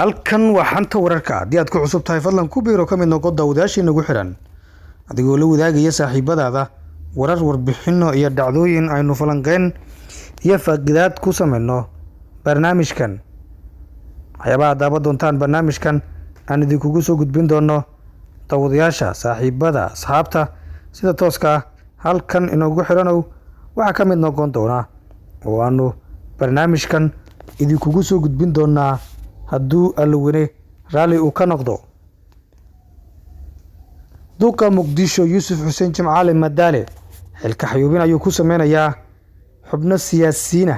halkan waa xanta wararka haddii aad ku cusub tahay fadlan ku biiro ka mid noqo daawadayaashii nagu xiran adigoo la wadaagaya saaxiibadaada warar warbixino iyo dhacdooyin aynu falanqeyn iyo faaqidaad ku sameyno barnaamijkan waxyaabaha daawan doontaan barnaamijkan aan idinkugu soo gudbin doono daawadayaasha saaxiibada asxaabta sida tooska ah halkan inoogu xiranow waxaa ka mid noqon doona oo aanu barnaamijkan idinkugu soo gudbin doonaa hadduu alweyne raalli uu ka noqdo. duqa muqdisho yuusuf xuseen jimcaale madaale xilka xayuubin ayuu ku sameynayaa xubno siyaasiyiin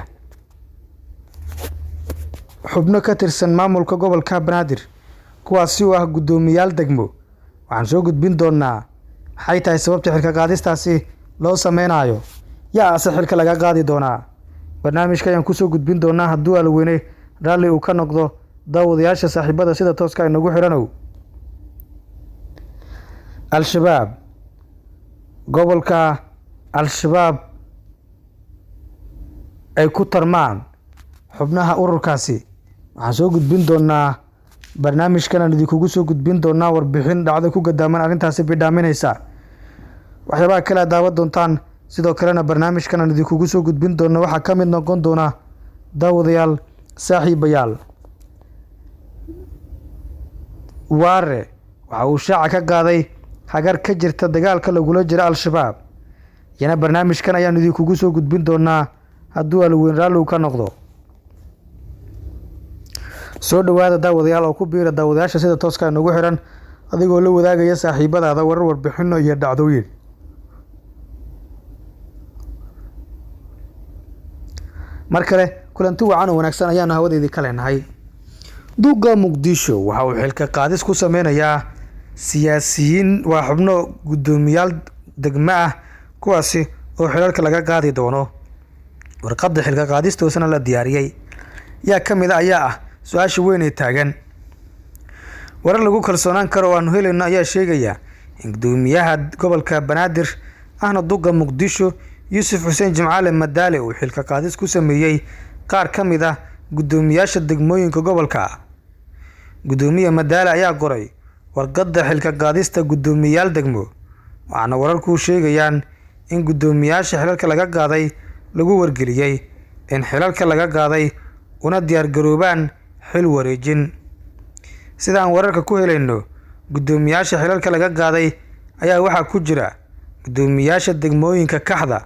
xubno ka tirsan maamulka gobolka banaadir kuwaasi oo ah guddoomiyaal degmo. waxaan soo gudbin doonaa maxay tahay sababta xilka qaadistaasi loo sameynayo, yaa ase xilka laga qaadi doonaa. barnaamijka ayaan kusoo gudbin doonaa hadduu alweyne raalli uu ka noqdo daawadayaasha saaxiibada sida tooska inagu xiranow. al-shabaab gobolka al-shabaab ay ku tarmaan xubnaha ururkaasi waxaan soo gudbin doonaa barnaamijkan aan idinkugu soo gudbin doonaa warbixin dhacdo ku gadaaman arrintaasi bidhaaminaysa. waxyaabaha kale aad daawan doontaan sidoo kalena barnaamijkan aan idinkugu soo gudbin doono waxaa ka mid noqon doona daawadayaal saaxiibayaal. waare waxa uu shaaca ka qaaday hagar ka jirta dagaalka lagula jira al-shabaab iyana barnaamijkan ayaan idinkugu soo gudbin doonaa hadduu alweyn raalli uu ka noqdo. soo dhawaada daawadayaal oo ku biira daawadayaasha sida tooska inagu xiran adigoo la wadaagaya saaxiibadaada warar warbixino iyo dhacdooyin. mar kale kulanti wacan oo wanaagsan ayaanu hawadeedii ka leenahay. duqa muqdisho waxa uu xilka qaadis ku sameynayaa siyaasiyiin waa xubno guddoomiyaal degmo ah kuwaasi oo xilalka laga qaadi doono. warqadda xilka qaadistoosana la diyaariyey yaa ka mid ayaa ah su-aasha weyn ee taagan. warar lagu kalsoonaan karo oo aanu helayno ayaa sheegaya in guddoomiyaha gobolka banaadir ahna duqa muqdisho yuusuf xuseen jimcaale madaale uu xilka qaadis ku sameeyey qaar ka mid ah guddoomiyaasha degmooyinka gobolka. guddoomiye madaale ayaa qoray warqadda xilka qaadista guddoomiyaal degmo waxaana wararku sheegayaan in guddoomiyaasha xilalka laga qaaday lagu wargeliyey in xilalka laga qaaday una diyaargaroobaan xil wareejin. sidaan wararka ku helayno guddoomiyaasha xilalka laga qaaday ayaa waxaa ku jira guddoomiyaasha degmooyinka kaxda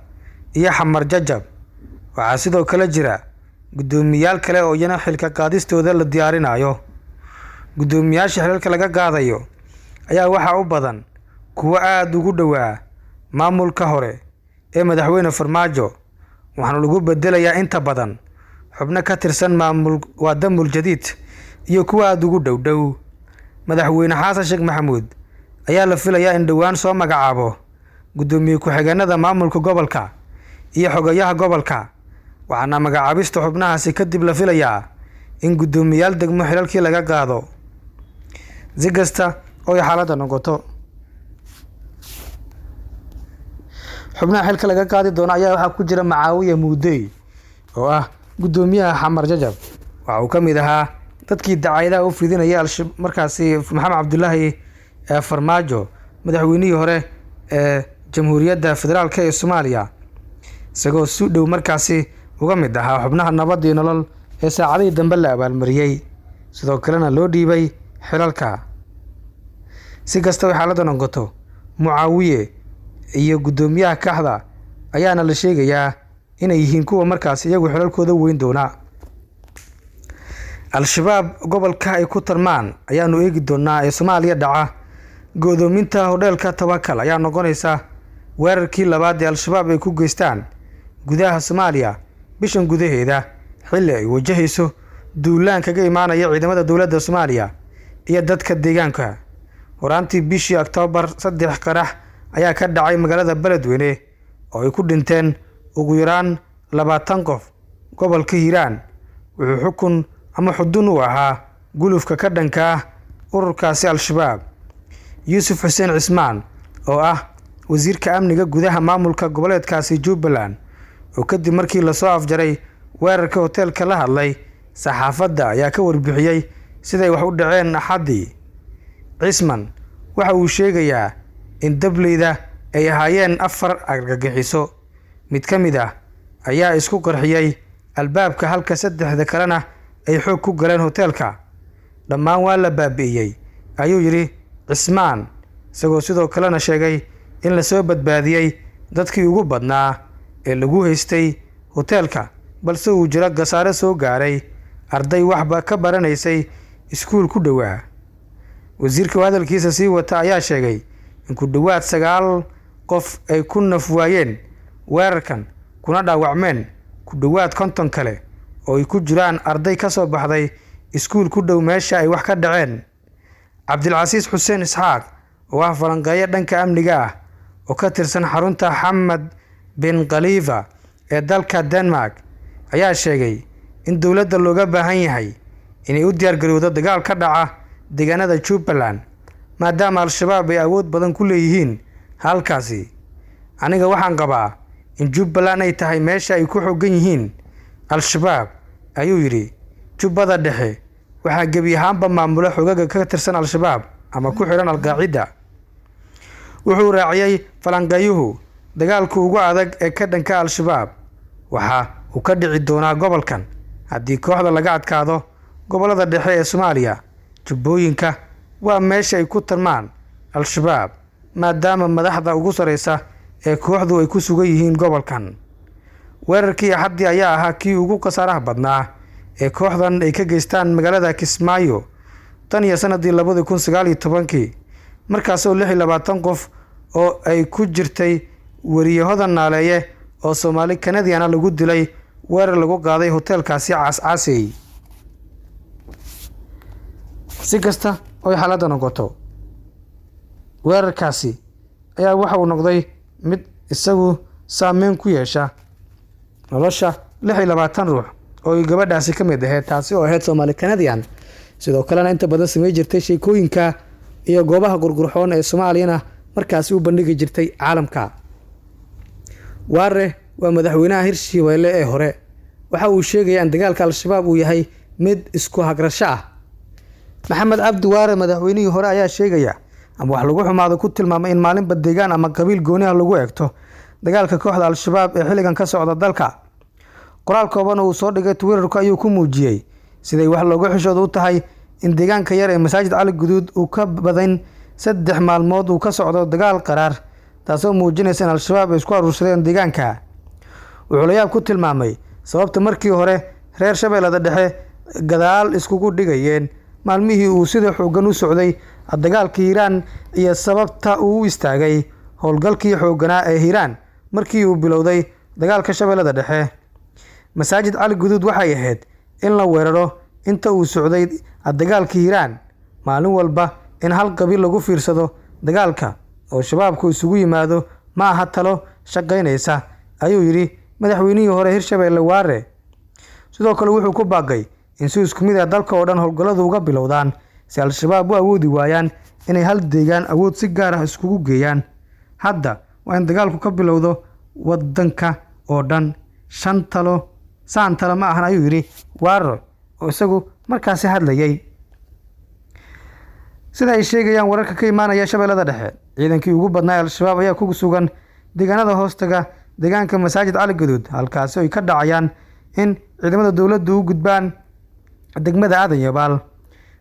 iyo xamar jajab. waxaa sidoo kale jira guddoomiyaal kale oo iyana xilka qaadistooda la diyaarinayo. guddoomiyaasha xilalka laga qaadayo ayaa waxaa u badan kuwo aada ugu dhowaa maamulka hore ee madaxweyne farmaajo waxaana lagu bedelayaa inta badan xubno ka tirsan maamul waa damul jadiid iyo kuwa aada ugu dhowdhow. madaxweyne xasan sheekh maxamuud ayaa la filayaa in dhowaan soo magacaabo guddoomiye ku-xigeenada maamulka gobolka iyo xogayaha gobolka waxaana magacaabista xubnahaasi kadib la filayaa in guddoomiyaal degmo xilalkii laga qaado. si kasta oo ay xaaladda noqoto xubnaha xilka laga qaadi doono ayaa waxaa ku jira macaawiya muudey oo ah guddoomiyaha xamar jajab. waxa uu ka mid ahaa dadkii dacayadaha u fidinaya markaasi maxamed cabdulaahi farmaajo madaxweynihii hore ee jamhuuriyadda federaalk ee soomaaliya isagoo si dhow markaasi uga mid ahaa xubnaha nabad iyo nolol ee saacadihii dambe la abaalmariyey sidoo kalena loo dhiibay xilalka. si kasta oo xaaladda noqoto mucaawiye iyo guddoomiyaha kaxda ayaana la sheegayaa inay yihiin kuwa markaas iyagu xilalkooda weyn doona. al-shabaab gobolka ay ku tarmaan ayaanu eegi doonaa ee soomaaliya dhaca. go-doominta hodheelka tawakal ayaa noqonaysa weerarkii labaad ee al-shabaab ay ku geystaan gudaha soomaaliya bishan gudaheeda xilli ay wajahayso duulaan kaga imaanaya ciidamada dowladda soomaaliya iyo dadka deegaanka. horaantii bishii oktoobar 3 qarax ayaa ka dhacay magaalada beledweyne oo ay ku dhinteen ugu yaraan 20 qof. gobolka hiiraan wuxuu xukun ama xudun u ahaa gulufka ka dhanka ah ururkaasi al-shabaab. yuusuf xuseen cismaan oo ah wasiirka amniga gudaha maamulka goboleedkaasi jubbaland oo kadib markii lasoo afjaray weerarka hoteelka la hadlay saxaafadda ayaa ka warbixiyey siday wax u dhaceen Axaddii. Cismaan waxa uu sheegayaa in dableyda ay ahaayeen 4 argagixiso. Mid ka mid ah ayaa isku qarxiyay albaabka halka 3 kalena ay xoog ku galeen hoteelka. Dhammaan waa la baabi'iyay, ayuu yiri Cismaan, isagoo sidoo kalena sheegay in la soo badbaadiyay dadkii ugu badnaa ee lagu haystay hoteelka, balse uu jira gasaare soo gaaray arday waxba ka baranaysay iskuul ku dhawaa. Wasiirka hadalkiisa sii wata ayaa sheegay in ku dhawaad 9 qof ay ku naf waayeen weerarkan kuna dhaawacmeen ku dhawaad 50 kale oo ay ku jiraan arday ka soo baxday iskuul ku dhow meesha ay wax ka dhaceen. Cabdilcasiis Xuseen Isxaaq oo ah falanqeeye dhanka amniga ah oo ka tirsan xarunta Xamed bin Khalifa ee dalka Denmark ayaa sheegay in dowladda looga baahan yahay inay u diyaar garowdo dagaal ka dhaca deegaanada Jubbaland maadaama Al-shabaab ay awood badan ku leeyihiin halkaasi. Aniga waxaan qabaa in Jubbaland ay tahay meesha ay ku xooggan yihiin Al-shabaab, ayuu yiri. Jubbada Dhexe waxaa gebi ahaanba maamula xogaga ka tirsan Al-shabaab ama ku xiran Al-Qaacida. Wuxuu raaciyay falanqeeyuhu dagaalku ugu adag ee ka dhanka Al-shabaab waxa uu ka dhici doonaa gobolkan haddii kooxda laga adkaado gobolada dhexe ee Soomaaliya. Jubbooyinka waa meesha ay ku tarmaan Al-shabaab maadaama madaxda ugu sareysa ee kooxdu ay ku sugan yihiin gobolkan. Weerarkii Axaddii ayaa ahaa kii ugu khasaaraha badnaa ee kooxdan ay ka geystaan magaalada Kismaayo tan iyo sanadii 2019 markaasoo 26 qof oo ay ku jirtay wariyahodan naaleeye oo Soomaali Kanadiana lagu dilay weerar lagu qaaday hoteelkaasi Cascasey. Si kasta oo xaaladda noqoto, weerarkaasi ayaa waxa uu noqday mid isagu saameyn ku yeesha nolosha 26 ruux oo ay gabadhaasi ka mid ahayd, taasi oo ahayd Soomaali Canadian. sidoo kalena inta badan sameey jirtay sheekooyinka iyo goobaha gurgurxoon ee Soomaaliyana markaasi u bandhigi jirtay caalamka. Waare waa madaxweynaha Hirshabeelle ee hore, waxa uu sheegay in dagaalka Al-shabaab uu yahay mid isku hagrasho ah. Maxamed Cabdi Waare madaxweynihii hore ayaa sheegaya ama wax lagu xumaado ku tilmaamay in maalinba deegaan ama qabiil gooni ah lagu eegto dagaalka kooxda Al-shabaab ee xilligan ka socda dalka. Qoraal kooban oo soo dhigay Twitter-ka ayuu ku muujiyay siday wax looga xishoodo u tahay in deegaanka yar ee Masaajid Cali Guduud uu ka badan 3 maalmood uu ka socdo dagaal qaraar, taasoo muujinaysa in Al-shabaab ay isku aruursadeen deegaanka. Wuxuu la yaab ku tilmaamay sababta markii hore reer Shabeellada Dhexe gadaal iskugu dhigayeen maalmihii uu sida xoogan u socday dagaalka Hiiraan iyo sababta uu istaagay howlgalkii xooganaa ee Hiiraan markii uu bilowday dagaalka Shabeellada Dhexe. Masaajid Cali Guduud waxay ahayd in la weeraro inta uu socday dagaalka Hiiraan, maalin walba in hal qabiil lagu fiirsado dagaalka oo shabaabku isugu yimaado ma aha talo shaqaynaysa, ayuu yiri madaxweynihii hore Hirshabeelle Waare. Sidoo kale wuxuu ku baaqay in si isku mid ah dalka oo dhan howlgalladu uga bilowdaan si Al-shabaab u awoodi waayaan inay hal deegaan awood si gaar ah iskugu geeyaan. Hadda waa in dagaalku ka bilowdo wadanka oo dhan. Saan talo ma ahan, ayuu yiri Waare oo isagu markaasi hadlayay. Sida ay sheegayaan wararka ka imaanaya Shabeellada Dhexe, ciidankii ugu badnaa Al-shabaab ayaa ku sugan deegaanada hoostaga deegaanka Masaajid Cali Guduud, halkaasi ay ka dhacayaan in ciidamada dawladdu u gudbaan degmada Aadan Yabaal.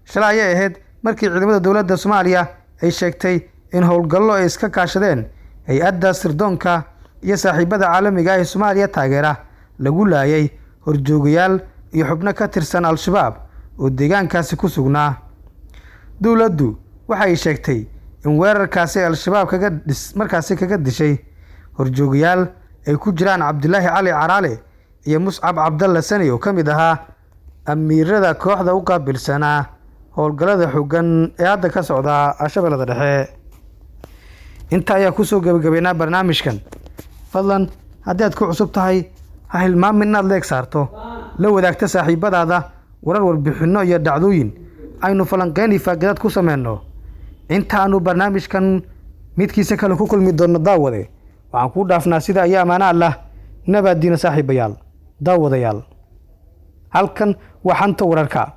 Shalay ayay ahayd markii ciidamada dawladda Soomaaliya ay sheegtay in howlgallo ay iska kaashadeen hay'adda sirdoonka iyo saaxiibada caalamiga ah ee Soomaaliya taageera lagu laayay horjoogayaal iyo xubno ka tirsan Al-shabaab oo deegaankaasi ku sugnaa. Dawladdu waxay sheegtay in weerarkaasi Al-shabaab kaga dishay horjoogayaal ay ku jiraan Cabdilaahi Cali Caraale iyo Muscab Cabdalla Sani oo kamid ahaa amiirada kooxda u qaabilsanaa howlgallada xooggan ee hadda ka socda Shabeellada Dhexe. Inta ayaa ku soo gabagabeynaa barnaamijkan. Fadlan haddii aad ku cusub tahay ha hilmaamin inaad leeg saarto, la wadaagta saaxiibadaada warar, warbixino iyo dhacdooyin aynu falanqeyn ifaaqadaad ku sameyno. Inta aanu barnaamijkan midkiisa kale ku kulmi doono daawade, waxaan ku dhaafnaa sida ay amaana Allah. Nabadiina saaxiibayaal, daawadayaal. Halkan waa Xanta Wararka.